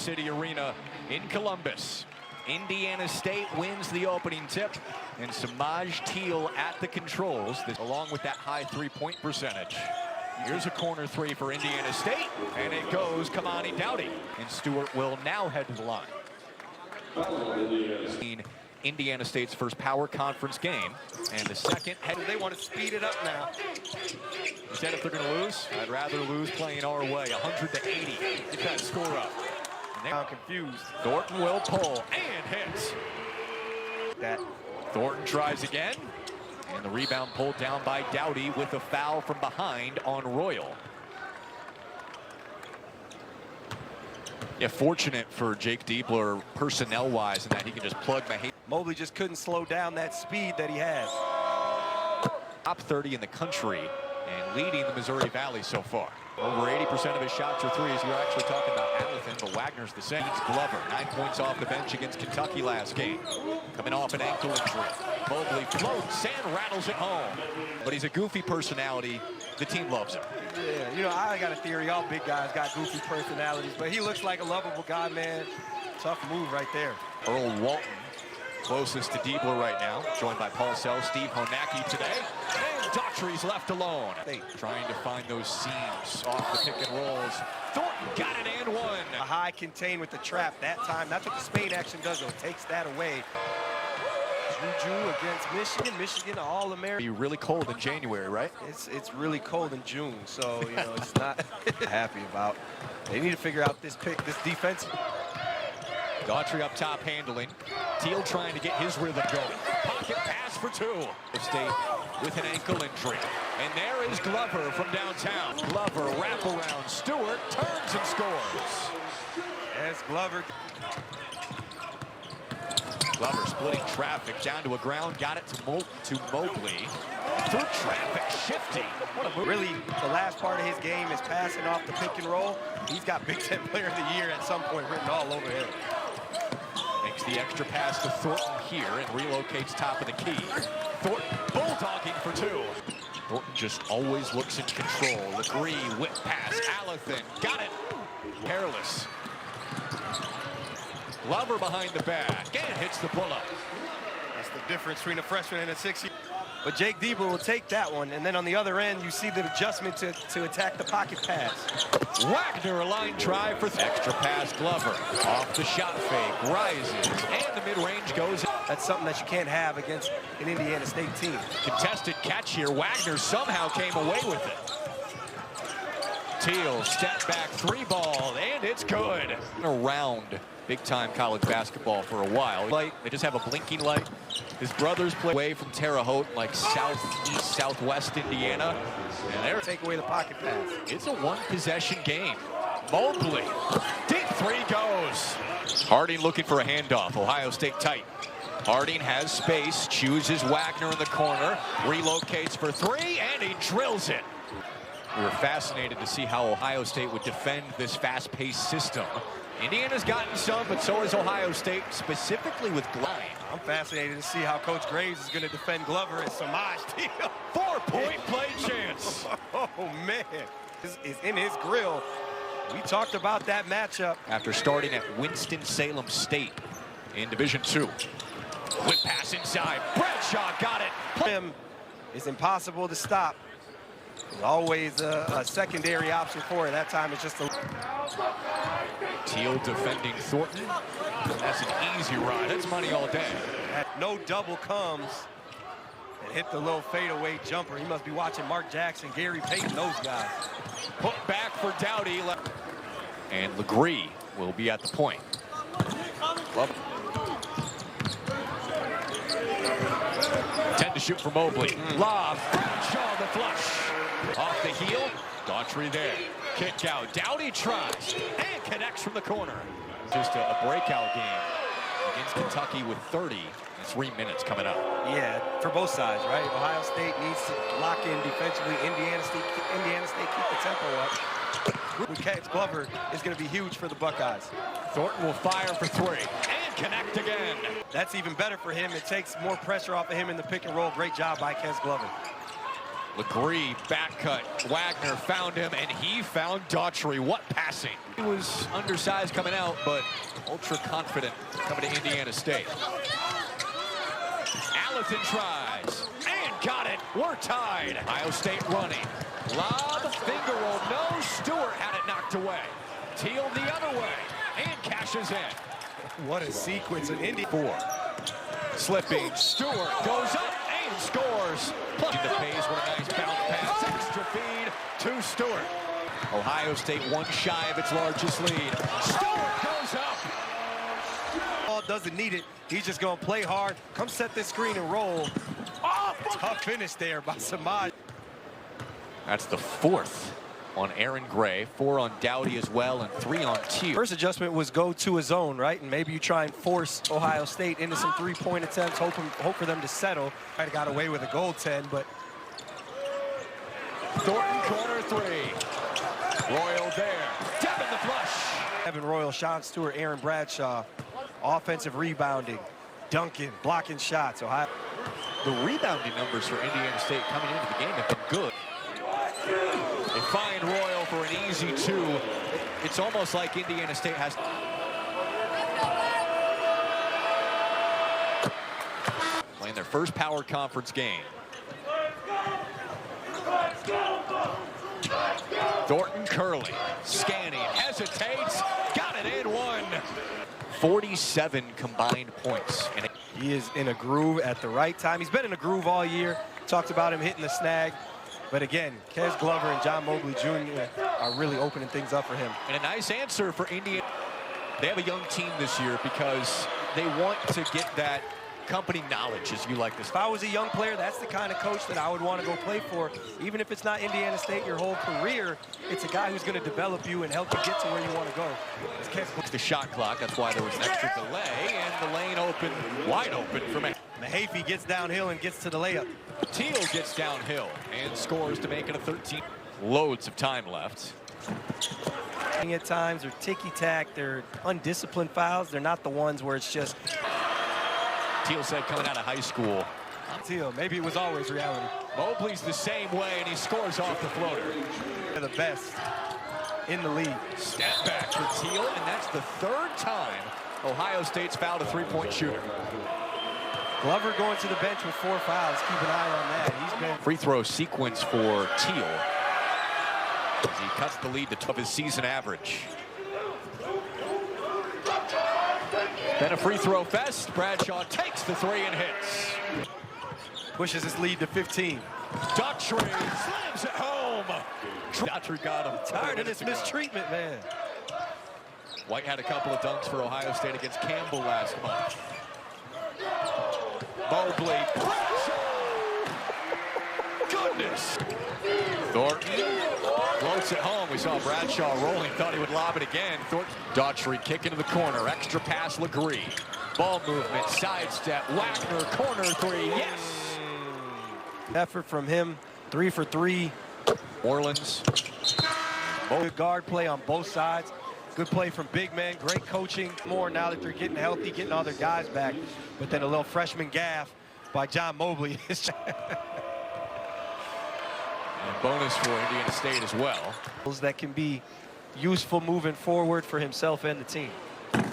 City Arena in Columbus. Indiana State wins the opening tip, and Samaj Teal at the controls, along with that high three-point percentage. Here's a corner three for Indiana State, and it goes Kamani Dowdy. And Stewart will now head to the line. Indiana State's first power conference game, and the second. They want to speed it up now. He said if they're going to lose, I'd rather lose playing our way. 100-80. Get that score up. Now confused. Thornton will pull and hits. Thornton tries again, and the rebound pulled down by Dowdy with a foul from behind on Royal. Yeah, fortunate for Jake Diebler personnel-wise in that he can just plug Mahane. Mobley just couldn't slow down that speed that he has. Top 30 in the country and leading the Missouri Valley so far. Over 80% of his shots are threes. You're actually talking about Allison, but Wagner's the same. It's Glover, 9 points off the bench against Kentucky last game. Coming off an ankle injury. Mobley floats and rattles it home. But he's a goofy personality. The team loves him. Yeah, you know, I got a theory. All big guys got goofy personalities, but he looks like a lovable guy, man. Tough move right there. Earl Walton, closest to Diebler right now, joined by Paul Sells, Steve Honacki today. And Daughtry's left alone. Trying to find those seams off the pick and rolls. Thornton got it and one. A high contain with the trap that time. That's what the Spain action does, though. It takes that away. Juju against Michigan. Michigan All-American. Be really cold in January, right? It's really cold in June, so you know it's not happy about. They need to figure out this defense. Daughtry up top handling. Teal trying to get his rhythm going. Pocket pass for two. State with an ankle injury. And there is Glover from downtown. Glover wraparound. Stewart turns and scores. Yes, Glover. Glover splitting traffic down to a ground. Got it to Mobley. Through traffic, shifty. Really, the last part of his game is passing off the pick and roll. He's got Big Ten Player of the Year at some point written all over him. Makes the extra pass to Thornton here and relocates top of the key. Thornton bulldogging for two. Thornton just always looks in control. Legree, whip pass, Allison, got it. Careless. Glover behind the back and hits the pull-up. That's the difference between a freshman and a 6-year. But Jake Diebler will take that one, and then on the other end, you see the adjustment to attack the pocket pass. Wagner, a line drive for extra pass. Glover off the shot fake, rises, and the mid-range goes. That's something that you can't have against an Indiana State team. Contested catch here. Wagner somehow came away with it. Teal, step back, three ball, and it's good. Around big-time college basketball for a while. They just have a blinking light. His brothers play away from Terre Haute, like southeast, southwest Indiana. And they're take away the pocket pass. It's a one-possession game. Mobley, deep three goes. Harding looking for a handoff. Ohio State tight. Harding has space, chooses Wagner in the corner, relocates for three, and he drills it. We were fascinated to see how Ohio State would defend this fast-paced system. Indiana's gotten some, but so has Ohio State, specifically with Glover. I'm fascinated to see how Coach Graves is going to defend Glover and Samaj Teal. 4-point play chance. Oh, man. This is in his grill. We talked about that matchup. After starting at Winston-Salem State in Division II. Whip pass inside. Bradshaw got it. Him is impossible to stop. There's always a secondary option for it. That time it's just a... Teal defending Thornton. That's an easy ride. That's money all day. No double comes and hit the little fadeaway jumper. He must be watching Mark Jackson, Gary Payton, those guys. Put back for Dowdy. And Legree will be at the point. Love it. 10 to shoot for Mobley. Lob. Bradshaw the flush. Off the heel. Daughtry there. Kick out. Dowdy tries and connects from the corner. Just a breakout game against Kentucky with 30 and 3 minutes coming up. Yeah, for both sides, right? Ohio State needs to lock in defensively. Indiana State keep the tempo up. Cats Glover is going to be huge for the Buckeyes. Thornton will fire for three and connect again. That's even better for him. It takes more pressure off of him in the pick and roll. Great job by Kent Glover. Legree, back cut. Wagner found him, and he found Daughtry. What passing. He was undersized coming out, but ultra confident coming to Indiana State. Allison tries, and got it. We're tied. Ohio State running. Lob, finger roll, no. Stewart had it knocked away. Teal the other way, and cashes in. What a sequence in Indy. 4. Slipping, Stewart goes up and scores. Plugging the pace, what a nice bounce pass. Extra feed to Stewart. Ohio State one shy of its largest lead. Stewart goes up. Ball doesn't need it. He's just going to play hard. Come set this screen and roll. Oh, tough finish there by Samaj. That's the 4th on Aaron Gray, 4 on Dowdy as well, and 3 on Teal. First adjustment was go to a zone, right? And maybe you try and force Ohio State into some three-point attempts, hope for them to settle. Might have got away with a goaltend, but Thornton corner 3. Royal there. Devin the flush. Evan Royal, Sean Stewart, Aaron Bradshaw, offensive rebounding, dunking, blocking shots. Ohio. The rebounding numbers for Indiana State coming into the game have been good. They find Royal for an easy 2. It's almost like Indiana State has... playing their first Power Conference game. Thornton Curley, scanning, hesitates, got it in 1. 47 combined points. And he is in a groove at the right time. He's been in a groove all year. Talked about him hitting the snag. But again, Kez Glover and John Mobley Jr. are really opening things up for him. And a nice answer for Indiana. They have a young team this year because they want to get that company knowledge, as you like this. If I was a young player, that's the kind of coach that I would want to go play for. Even if it's not Indiana State your whole career, it's a guy who's going to develop you and help you get to where you want to go. It's the shot clock. That's why there was an extra delay, and the lane open, wide open for Mahaffey gets downhill and gets to the layup. Teal gets downhill and scores to make it a 13. Loads of time left. At times, they're ticky-tack, they're undisciplined fouls. They're not the ones where it's just... Teal said coming out of high school. Teal, maybe it was always reality. Mobley's the same way, and he scores off the floater. They're the best in the league. Step back for Teal, and that's the 3rd time Ohio State's fouled a 3-point shooter. Glover going to the bench with 4 fouls. Keep an eye on that. He's been... Free throw sequence for Teal as he cuts the lead to 12 of his season average. Then a free throw fest. Bradshaw takes the 3 and hits. Pushes his lead to 15. Daughtry slams it home. Daughtry got him. Tired of this mistreatment, man. White had a couple of dunks for Ohio State against Campbell last month. Mobley. Goodness. Thornton floats it home. We saw Bradshaw rolling, thought he would lob it again. Thornton. Daughtry kick into the corner. Extra pass, Legree. Ball movement, sidestep. Wagner, corner 3. Yes. Effort from him. 3 for 3. Orleans. Good guard play on both sides. Good play from big men. Great coaching. More now that they're getting healthy, getting all their guys back. But then a little freshman gaff by John Mobley. And bonus for Indiana State as well. That can be useful moving forward for himself and the team. And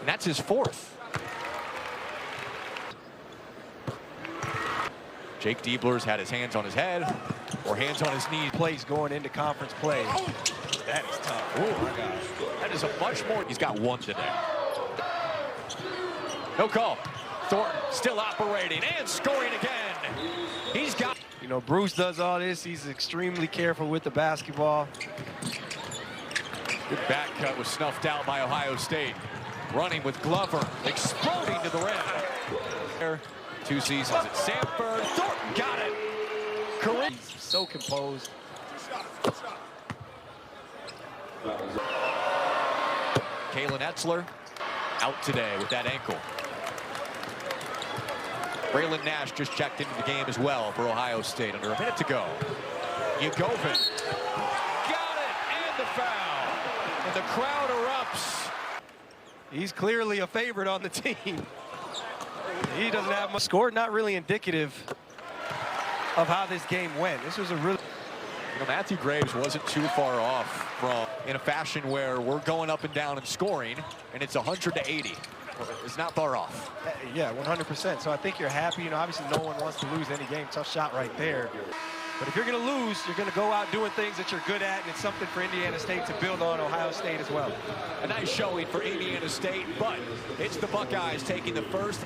that's his 4th. Jake Diebler's had his hands on his head or hands on his knees. Plays going into conference play. That is tough. Oh my gosh. That is a much more. He's got 1 today. No call. Thornton still operating and scoring again. He's got. You know, Bruce does all this. He's extremely careful with the basketball. Good back cut was snuffed out by Ohio State. Running with Glover, exploding to the rim. 2 seasons at Samford. Thornton got it. Kareem. He's so composed. Kalen Etzler out today with that ankle. Braylon Nash just checked into the game as well for Ohio State. Under a minute to go. Yagovin got it, and the foul. And the crowd erupts. He's clearly a favorite on the team. He doesn't have much. Score not really indicative of how this game went. This was a really... You know, Matthew Graves wasn't too far off from in a fashion where we're going up and down and scoring, and it's 100-80. It's not far off. Yeah, 100%. So I think you're happy. You know, obviously no one wants to lose any game. Tough shot right there. But if you're going to lose, you're going to go out doing things that you're good at, and it's something for Indiana State to build on Ohio State as well. A nice showing for Indiana State, but it's the Buckeyes taking the first